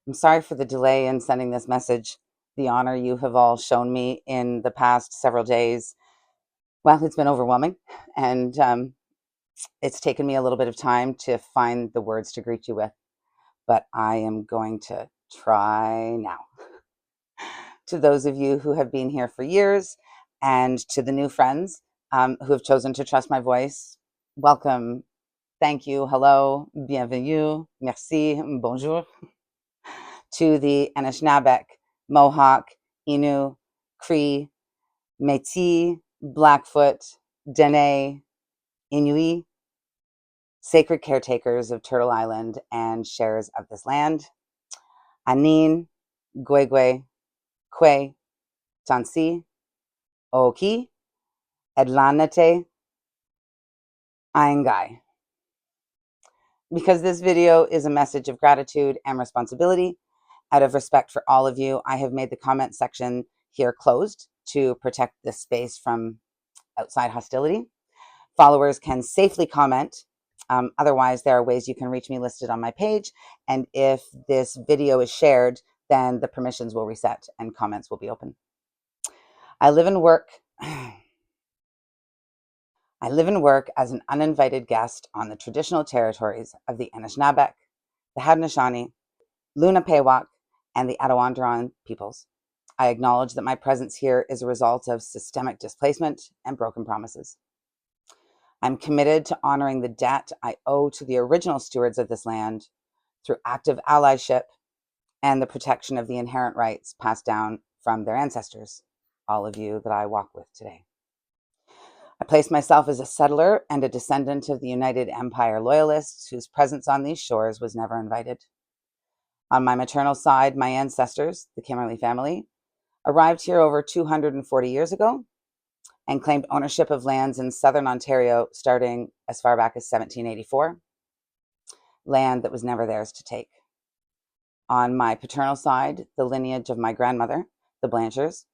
I'm sorry for the delay in sending this message. The honor you have all shown me in the past several days, well, it's been overwhelming, and it's taken me a little bit of time to find the words to greet you with, but I am going to try now. To those of you who have been here for years, and to the new friends who have chosen to trust my voice, welcome, thank you, hello, bienvenue, merci, bonjour. To the Anishinaabek, Mohawk, Innu, Cree, Métis, Blackfoot, Dene, Inuit, sacred caretakers of Turtle Island and sharers of this land, Aaniin, Kuei, Tansi, Oki, Edlanet'e, Ainngai. Because this video is a message of gratitude and responsibility, out of respect for all of you, I have made the comment section here closed to protect this space from outside hostility. Followers can safely comment. Otherwise, there are ways you can reach me listed on my page. And if this video is shared, then the permissions will reset and comments will be open. I live and work as an uninvited guest on the traditional territories of the Anishinaabek, the Haudenosaunee, Lenape, and the Attawandaron peoples. I acknowledge that my presence here is a result of systemic displacement and broken promises. I'm committed to honoring the debt I owe to the original stewards of this land through active allyship and the protection of the inherent rights passed down from their ancestors, all of you that I walk with today. I place myself as a settler and a descendant of the United Empire loyalists whose presence on these shores was never invited. On my maternal side, my ancestors, the Kimmerly family, arrived here over 240 years ago and claimed ownership of lands in southern Ontario starting as far back as 1784, land that was never theirs to take. On my paternal side, the lineage of my grandmother, the Blanchers,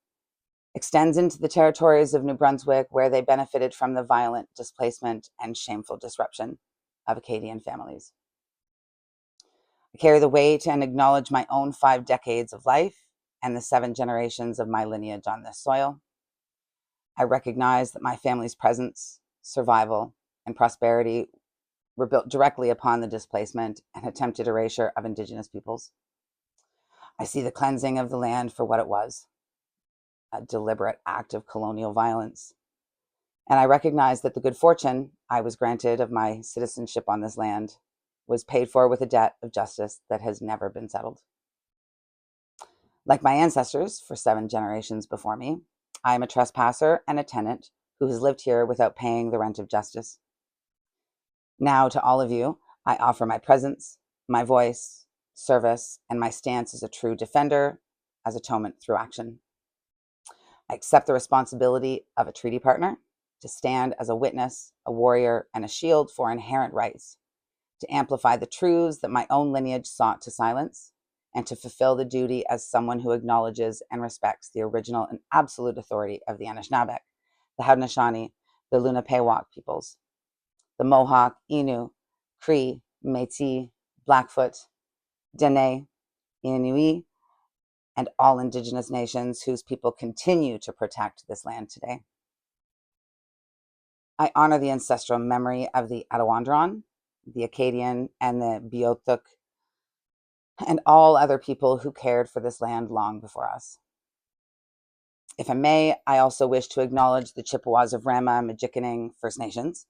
extends into the territories of New Brunswick, where they benefited from the violent displacement and shameful disruption of Acadian families. I carry the weight and acknowledge my own 5 decades of life and the 7 generations of my lineage on this soil. I recognize that my family's presence, survival, and prosperity were built directly upon the displacement and attempted erasure of Indigenous peoples. I see the cleansing of the land for what it was, a deliberate act of colonial violence. And I recognize that the good fortune I was granted of my citizenship on this land was paid for with a debt of justice that has never been settled. Like my ancestors for 7 generations before me, I am a trespasser and a tenant who has lived here without paying the rent of justice. Now, to all of you, I offer my presence, my voice, service, and my stance as a true defender, as atonement through action. I accept the responsibility of a treaty partner to stand as a witness, a warrior, and a shield for inherent rights, to amplify the truths that my own lineage sought to silence, and to fulfill the duty as someone who acknowledges and respects the original and absolute authority of the Anishinaabek, the Haudenosaunee, the Lenape peoples, the Mohawk, Innu, Cree, Métis, Blackfoot, Dene, Inuit, and all Indigenous nations whose people continue to protect this land today. I honor the ancestral memory of the Attawandaron, the Acadian, and the Beothuk, and all other people who cared for this land long before us. If I may, I also wish to acknowledge the Chippewas of Rama-Majikining First Nations,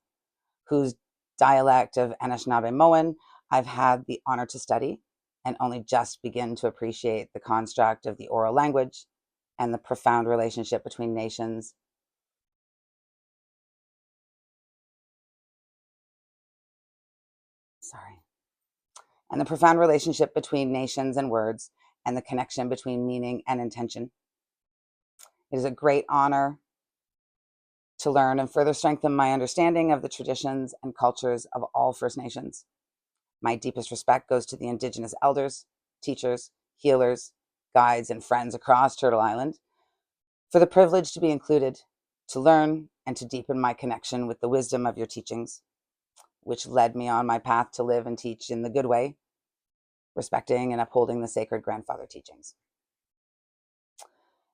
whose dialect of Anishinaabe I've had the honor to study and only just begin to appreciate the construct of the oral language and the profound relationship between nations. And the profound relationship between nations and words, and the connection between meaning and intention. It is a great honor to learn and further strengthen my understanding of the traditions and cultures of all First Nations. My deepest respect goes to the Indigenous elders, teachers, healers, guides, and friends across Turtle Island for the privilege to be included, to learn, and to deepen my connection with the wisdom of your teachings, which led me on my path to live and teach in the good way, respecting and upholding the sacred grandfather teachings.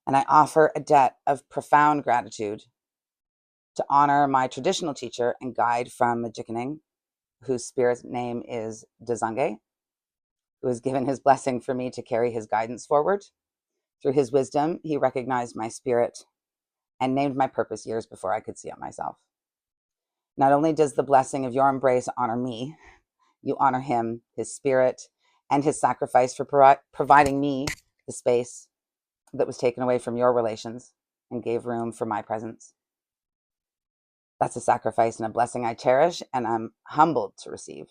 And I offer a debt of profound gratitude to honor my traditional teacher and guide from Majikaning, whose spirit name is Dzanghe, who has given his blessing for me to carry his guidance forward. Through his wisdom, he recognized my spirit and named my purpose years before I could see it myself. Not only does the blessing of your embrace honor me, you honor him, his spirit, and his sacrifice for providing me the space that was taken away from your relations and gave room for my presence. That's a sacrifice and a blessing I cherish, and I'm humbled to receive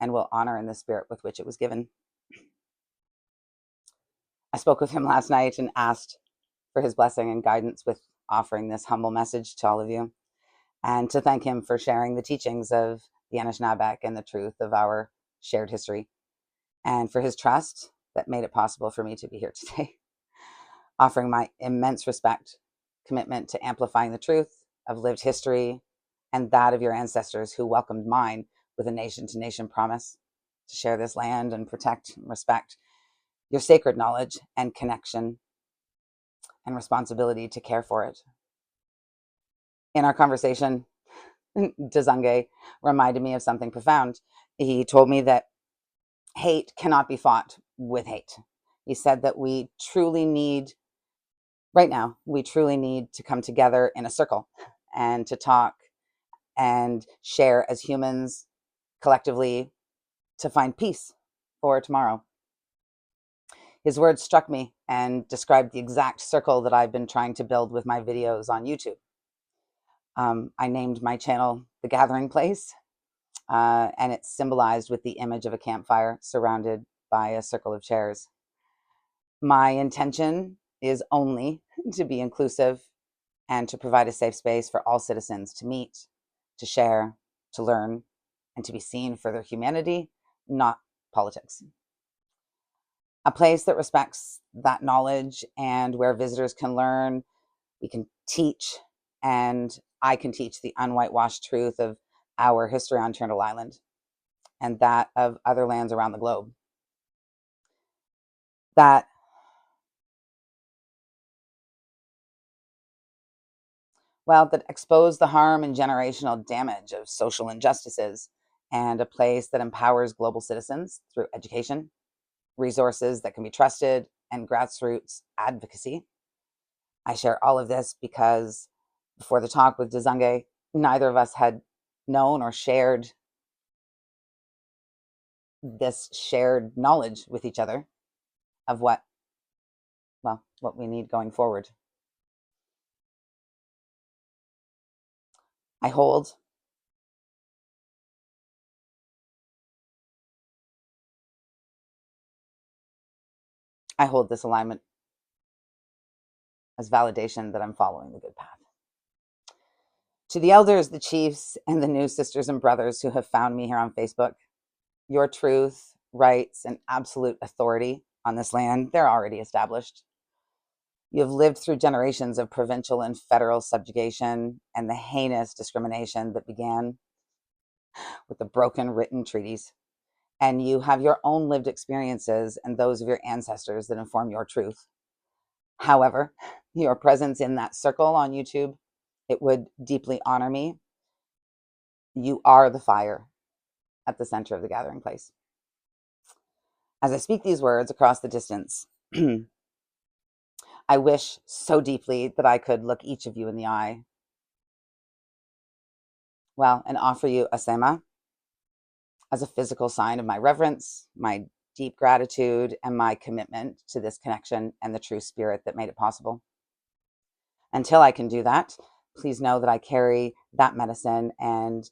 and will honor in the spirit with which it was given. I spoke with him last night and asked for his blessing and guidance with offering this humble message to all of you, and to thank him for sharing the teachings of the Anishinaabek and the truth of our shared history, and for his trust that made it possible for me to be here today. Offering my immense respect, commitment to amplifying the truth of lived history and that of your ancestors who welcomed mine with a nation-to-nation promise to share this land and protect and respect your sacred knowledge and connection and responsibility to care for it. In our conversation, Dzanghe reminded me of something profound. He told me that hate cannot be fought with hate. He said that right now, we truly need to come together in a circle and to talk and share as humans collectively to find peace for tomorrow. His words struck me and described the exact circle that I've been trying to build with my videos on YouTube. I named my channel The Gathering Place, and it's symbolized with the image of a campfire surrounded by a circle of chairs. My intention is only to be inclusive and to provide a safe space for all citizens to meet, to share, to learn, and to be seen for their humanity, not politics. A place that respects that knowledge and where visitors can learn, we can teach, and I can teach the unwhitewashed truth of our history on Turtle Island and that of other lands around the globe. That expose the harm and generational damage of social injustices, and a place that empowers global citizens through education, resources that can be trusted, and grassroots advocacy. I share all of this because before the talk with Dzanghe, neither of us had known or shared this shared knowledge with each other of what we need going forward. I hold this alignment as validation that I'm following the good path. To the elders, the chiefs, and the new sisters and brothers who have found me here on Facebook, your truth, rights, and absolute authority on this land, they're already established. You have lived through generations of provincial and federal subjugation and the heinous discrimination that began with the broken written treaties. And you have your own lived experiences and those of your ancestors that inform your truth. However, your presence in that circle on YouTube, it would deeply honor me. You are the fire at the center of the gathering place. As I speak these words across the distance, I wish so deeply that I could look each of you in the eye, and offer you a sema as a physical sign of my reverence, my deep gratitude, and my commitment to this connection and the true spirit that made it possible. Until I can do that, please know that I carry that medicine and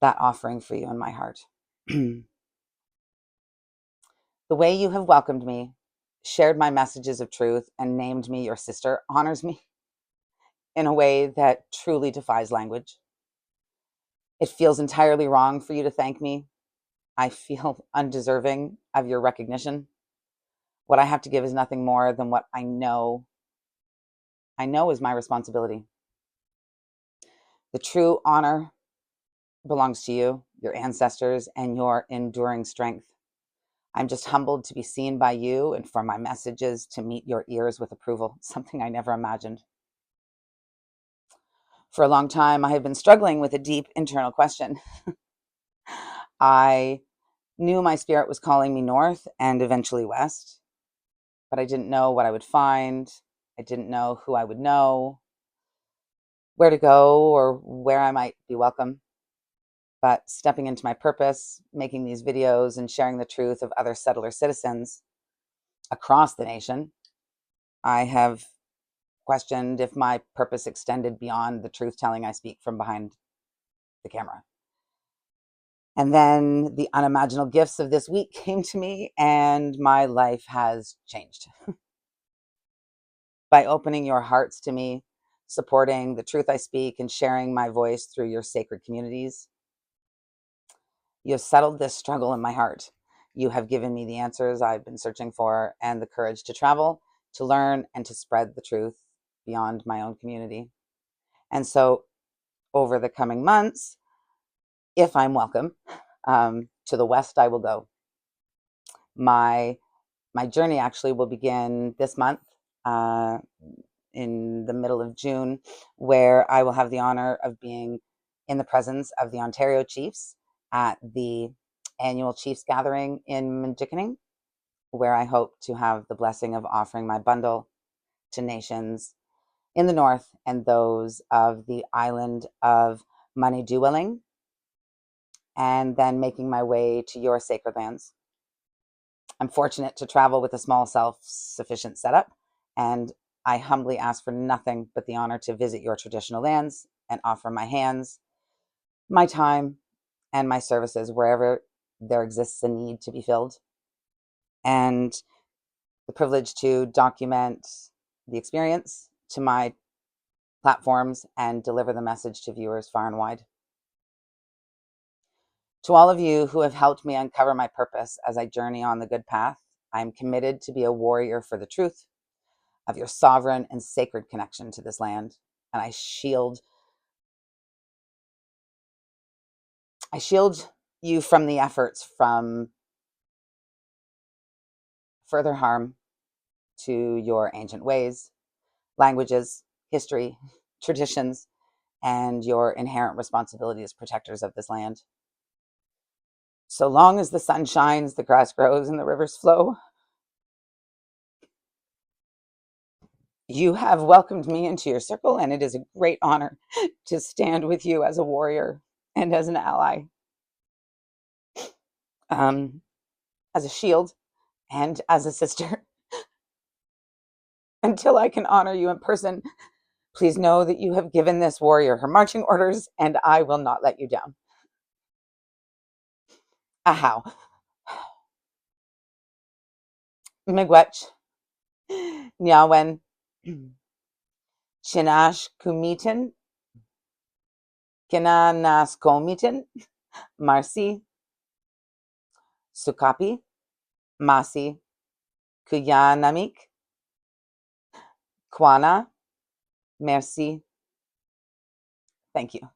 that offering for you in my heart. The way you have welcomed me, shared my messages of truth, and named me your sister honors me in a way that truly defies language. It feels entirely wrong for you to thank me. I feel undeserving of your recognition. What I have to give is nothing more than what I know is my responsibility. The true honor belongs to you, your ancestors, and your enduring strength. I'm just humbled to be seen by you and for my messages to meet your ears with approval, something I never imagined. For a long time, I have been struggling with a deep internal question. I knew my spirit was calling me north and eventually west, but I didn't know what I would find. I didn't know who I would know, where to go, or where I might be welcome. But stepping into my purpose, making these videos, and sharing the truth of other settler citizens across the nation, I have questioned if my purpose extended beyond the truth telling I speak from behind the camera. And then the unimaginable gifts of this week came to me, and my life has changed. By opening your hearts to me, supporting the truth I speak, and sharing my voice through your sacred communities, you have settled this struggle in my heart. You have given me the answers I've been searching for and the courage to travel, to learn, and to spread the truth beyond my own community. And so, over the coming months, if I'm welcome, to the west I will go. My journey actually will begin this month, in the middle of June, where I will have the honor of being in the presence of the Ontario Chiefs at the annual Chiefs gathering in Manjikaning, where I hope to have the blessing of offering my bundle to nations in the north and those of the island of Manidueling, and then making my way to your sacred lands. I'm fortunate to travel with a small self-sufficient setup, and I humbly ask for nothing but the honor to visit your traditional lands and offer my hands, my time, and my services wherever there exists a need to be filled, and the privilege to document the experience to my platforms and deliver the message to viewers far and wide. To all of you who have helped me uncover my purpose as I journey on the good path, I am committed to be a warrior for the truth of your sovereign and sacred connection to this land. And I shield you from the efforts from further harm to your ancient ways, languages, history, traditions, and your inherent responsibility as protectors of this land. So long as the sun shines, the grass grows, and the rivers flow, you have welcomed me into your circle, and it is a great honor to stand with you as a warrior and as an ally, as a shield and as a sister. Until I can honor you in person, please know that you have given this warrior her marching orders, and I will not let you down. Ahow. Miigwech. Nyawen. Chinash kumitin. Kinanaskomitin. Marsi. Sukapi. Masi. Kuyanamik. Kwana. Merci. Thank you.